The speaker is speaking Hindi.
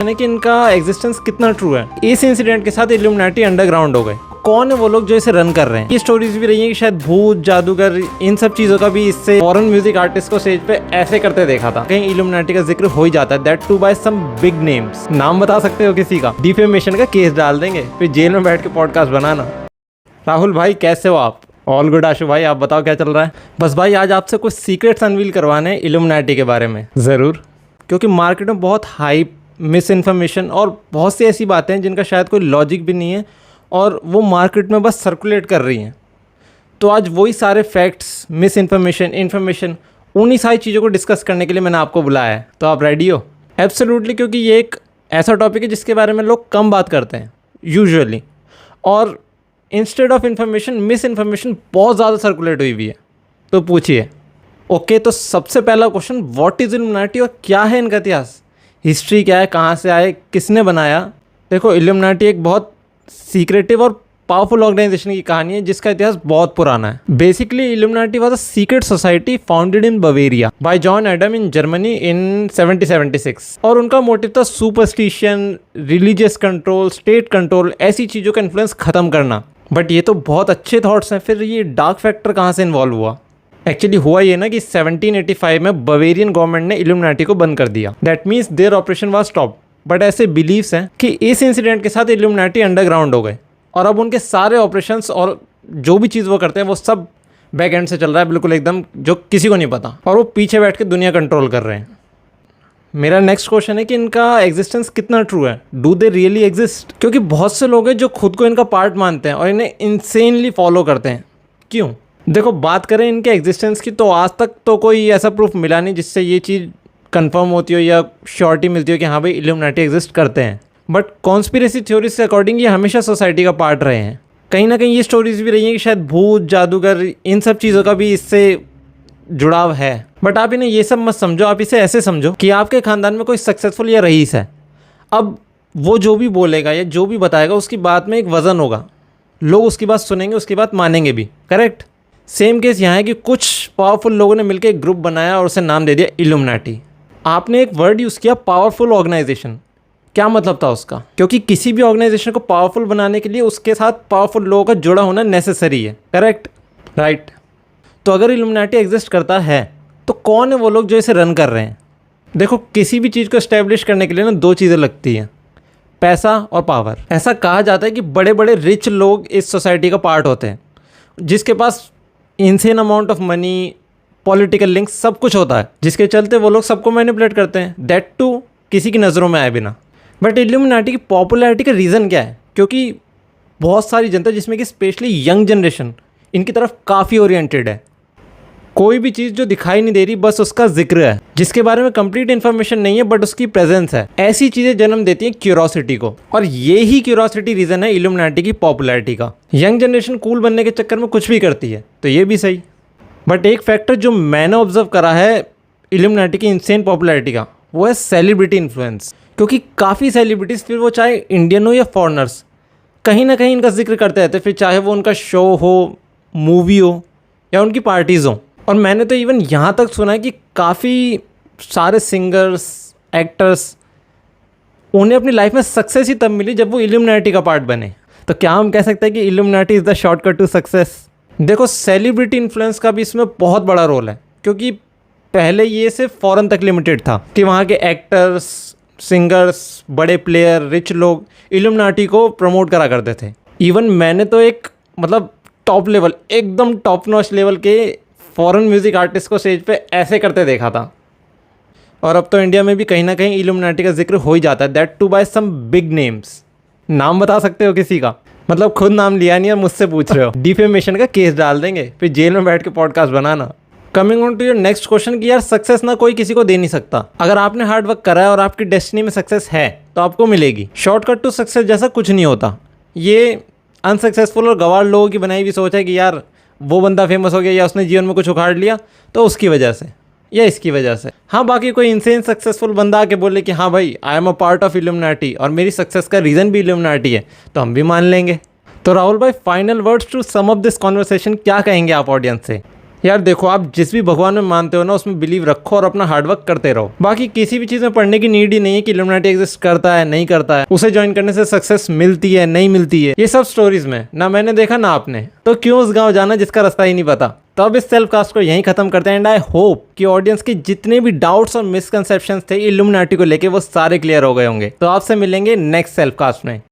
है कि इनका एग्जिस्टेंस कितना ट्रू है। इस इंसिडेंट के साथ इल्यूमिनाटी अंडरग्राउंड हो गए। कौन है वो लोग जो इसे रन कर रहे हैं? ये स्टोरीज भी रही है कि शायद भूत, जादूगर, इन सब चीजों का भी इससे फॉरेन म्यूजिक आर्टिस्ट को स्टेज पे ऐसे करते देखा था। कहीं इल्यूमिनाटी का जिक्र हो ही जाता है, that too by some big names. नाम बता सकते हो किसी का? डिफेमेशन का केस डाल देंगे, फिर जेल में बैठ के पॉडकास्ट बनाना। राहुल भाई कैसे हो आप? All good. आशु भाई आप बताओ क्या चल रहा है? बस भाई आज आपसे कुछ सीक्रेट्स अनवील करवाने हैं इल्यूमिनाटी के बारे में। ज़रूर, क्योंकि मार्केट में बहुत हाइप, मिस इन्फॉर्मेशन और बहुत सी ऐसी बातें हैं जिनका शायद कोई लॉजिक भी नहीं है और वो मार्केट में बस सर्कुलेट कर रही हैं। तो आज वही सारे फैक्ट्स, मिस इन्फॉर्मेशन उन्हीं सारी चीज़ों को डिस्कस करने के लिए मैंने आपको बुलाया है। तो आप रेडी हो? एब्सोल्युटली, क्योंकि ये एक ऐसा टॉपिक है जिसके बारे में लोग कम बात करते हैं यूजुअली, और instead of information miss information बहुत ज़्यादा सर्कुलेट हुई है। तो पूछिए। ओके, तो सबसे पहला क्वेश्चन, व्हाट इज़ इल्यूमिनाटी और क्या है इनका इतिहास? हिस्ट्री क्या है, कहाँ से आए, किसने बनाया? देखो, इल्यूमिनाटी एक बहुत सीक्रेटिव और पावरफुल ऑर्गेनाइजेशन की कहानी है जिसका इतिहास बहुत पुराना है। Basically illuminati was a secret society founded in Bavaria bye John Adam in Germany in 1776 और उनका मोटिव था superstition, religious control, state control, ऐसी चीज़ों का इन्फ्लुएंस ख़त्म करना। बट ये तो बहुत अच्छे थॉट्स हैं, फिर ये डार्क फैक्टर कहाँ से इन्वॉल्व हुआ? एक्चुअली हुआ ये ना कि 1785 में बवेरियन गवर्नमेंट ने इल्यूमिनाटी को बंद कर दिया। That means their operation was stop. But ऐसे बिलीव्स हैं कि इस इंसिडेंट के साथ इल्यूमिनाटी अंडरग्राउंड हो गए और अब उनके सारे ऑपरेशंस और जो भी चीज़ वो करते हैं वो सब बैक एंड से चल रहा है, बिल्कुल एकदम, जो किसी को नहीं पता, और वो पीछे बैठ के दुनिया कंट्रोल कर रहे हैं। मेरा नेक्स्ट क्वेश्चन है कि इनका एग्जिस्टेंस कितना ट्रू है? Do they really exist? क्योंकि बहुत से लोग हैं जो खुद को इनका पार्ट मानते हैं और इन्हें इंसेनली फॉलो करते हैं। क्यों? देखो, बात करें इनके एग्जिस्टेंस की तो आज तक तो कोई ऐसा प्रूफ मिला नहीं जिससे ये चीज़ कंफर्म होती हो या श्योरिटी मिलती हो कि हाँ भाई इल्यूमिनाटी एग्जिस्ट करते हैं। बट कॉन्स्पिरेसी थ्योरीज के अकॉर्डिंग ये हमेशा सोसाइटी का पार्ट रहे हैं। कहीं ना कहीं ये स्टोरीज भी रही हैं कि शायद भूत, जादूगर, इन सब चीज़ों का भी इससे जुड़ाव है। बट आप इन्हें ये सब मत समझो, आप इसे ऐसे समझो कि आपके ख़ानदान में कोई सक्सेसफुल या रईस है। अब वो जो भी बोलेगा या जो भी बताएगा उसकी बात में एक वज़न होगा, लोग उसकी बात सुनेंगे, उसकी बात मानेंगे भी। करेक्ट? सेम केस यहाँ है कि कुछ पावरफुल लोगों ने मिलकर एक ग्रुप बनाया और उसे नाम दे दिया इल्यूमिनाटी। आपने एक वर्ड यूज़ किया, पावरफुल ऑर्गेनाइजेशन। क्या मतलब था उसका? क्योंकि किसी भी ऑर्गेनाइजेशन को पावरफुल बनाने के लिए उसके साथ पावरफुल लोगों का जुड़ा होना नेसेसरी है। करेक्ट? राइट। तो अगर इल्यूमिनाटी एग्जिस्ट करता है तो कौन है वो लोग जो इसे रन कर रहे हैं? देखो, किसी भी चीज़ को एस्टेब्लिश करने के लिए ना दो चीज़ें लगती हैं, पैसा और पावर। ऐसा कहा जाता है कि बड़े बड़े रिच लोग इस सोसाइटी का पार्ट होते हैं जिसके पास insane amount of money, political links, सब कुछ होता है, जिसके चलते वो लोग सबको मैनिपुलेट करते हैं, दैट टू किसी की नज़रों में आए बिना। बट इल्यूमिनाटी की पॉपुलैरिटी का रीज़न क्या है? क्योंकि बहुत सारी जनता, जिसमें कि स्पेशली यंग जनरेशन, इनकी तरफ काफ़ी ओरिएंटेड है। कोई भी चीज़ जो दिखाई नहीं दे रही, बस उसका जिक्र है, जिसके बारे में कंप्लीट इन्फॉर्मेशन नहीं है बट उसकी प्रेजेंस है। ऐसी चीज़ें जन्म देती हैं क्यूरोसिटी को, और ये ही क्यूरोसिटी रीज़न है इल्यूमिनाटी की पॉपुलैरिटी का। यंग जनरेशन कूल बनने के चक्कर में कुछ भी करती है, तो ये भी सही। बट एक फैक्टर जो मैंने ऑब्जर्व करा है इल्यूमिनाटी की इंसेन पॉपुलैरिटी का, वो है सेलिब्रिटी इन्फ्लुएंस। क्योंकि काफ़ी सेलिब्रिटीज़, फिर वो चाहे इंडियन हो या फॉरेनर्स, कहीं ना कहीं इनका जिक्र करते रहते हैं, फिर चाहे वो उनका शो हो, मूवी हो या उनकी पार्टीज़ हो। और मैंने तो इवन यहाँ तक सुना है कि काफ़ी सारे सिंगर्स, एक्टर्स, उन्हें अपनी लाइफ में सक्सेस ही तब मिली जब वो इल्यूमिनाटी का पार्ट बने। तो क्या हम कह सकते हैं कि Illuminati is the shortcut to success? देखो, सेलिब्रिटी इन्फ्लुएंस का भी इसमें बहुत बड़ा रोल है, क्योंकि पहले ये सिर्फ फॉरेन तक लिमिटेड था कि वहाँ के एक्टर्स, सिंगर्स, बड़े प्लेयर, रिच लोग इल्यूमिनाटी को प्रमोट करा करते थे। इवन मैंने तो एक टॉप लेवल, एकदम टॉप नॉच लेवल के फॉरेन म्यूज़िक आर्टिस्ट को स्टेज पे ऐसे करते देखा था। और अब तो इंडिया में भी कहीं ना कहीं इल्यूमिनाटी का जिक्र हो ही जाता है, that too by some big names. नाम बता सकते हो किसी का? खुद नाम लिया नहीं और मुझसे पूछ रहे हो। डिफेमेशन का केस डाल देंगे, फिर जेल में बैठ के पॉडकास्ट बनाना। Coming on to your next question कि यार, सक्सेस ना कोई किसी को दे नहीं सकता। अगर आपने हार्ड वर्क करा है और आपकी डेस्टिनी में सक्सेस है तो आपको मिलेगी। शॉर्टकट टू सक्सेस जैसा कुछ नहीं होता। ये अनसक्सेसफुल और गवार लोगों की बनाई हुई सोच है कि यार वो बंदा फेमस हो गया या उसने जीवन में कुछ उखाड़ लिया तो उसकी वजह से या इसकी वजह से। हाँ, बाकी कोई इंसेन सक्सेसफुल बंदा आके बोले कि हाँ भाई, I am a part of illuminati और मेरी सक्सेस का रीज़न भी इल्यूमिनाटी है, तो हम भी मान लेंगे। तो राहुल भाई, final words to sum up this conversation क्या कहेंगे आप ऑडियंस से? यार देखो, आप जिस भी भगवान में मानते हो ना उसमें बिलीव रखो और अपना हार्डवर्क करते रहो। बाकी किसी भी चीज में पढ़ने की नीड ही नहीं है कि इल्यूमिनाटी एग्जिस्ट करता है नहीं करता है, उसे ज्वाइन करने से सक्सेस मिलती है नहीं मिलती है, ये सब स्टोरीज में ना मैंने देखा ना आपने, तो क्यों उस गाँव जाना जिसका रास्ता ही नहीं पता। तो अब इस सेल्फ कास्ट को यहीं खत्म करते हैं एंड आई होप कि ऑडियंस के जितने भी डाउट्स और मिसकंसेप्शंस थे इल्यूमिनाटी को लेके वो सारे क्लियर हो गए होंगे। तो आपसे मिलेंगे नेक्स्ट सेल्फ कास्ट में।